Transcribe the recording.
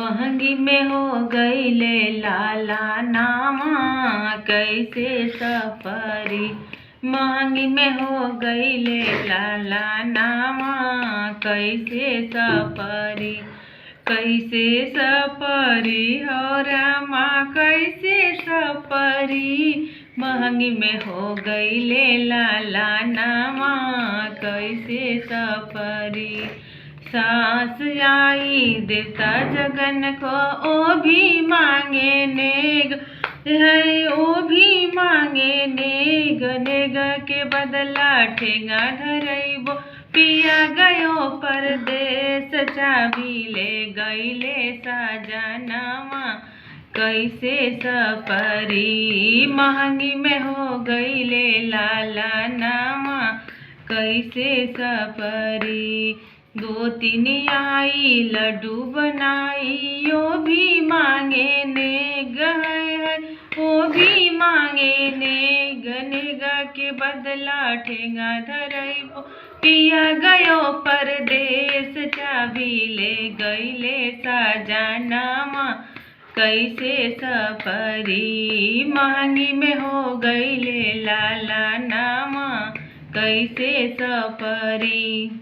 महंगी में हो गईले लाला नामा कैसे सफरी। महंगी में हो गईले लाला नामा कैसे सफरी। कैसे सफरी हो रामा कैसे सफरी। महंगी में हो गईले लाला नामा कैसे सफरी। सास आई देता जगन को ओ भी मांगे नेग है ओ भी मांगे नेग। नेग के बदला ठेंगा धरैबो पिया गयो परदेस। चाबी ले गईले साजनवा कैसे सफरी। महंगी में हो गईले लाला नामा कैसे सफरी। दो तीन आई लड्डू बनाई यो भी मांगे नेग है वो भी मांगे नेग। नेग के बदला ठेंगा धरैबो पिया गयो परदेस। चाबी ले गईले साजनवा कैसे सफरी। महंगी में हो गईले लाला नामा कैसे सफरी।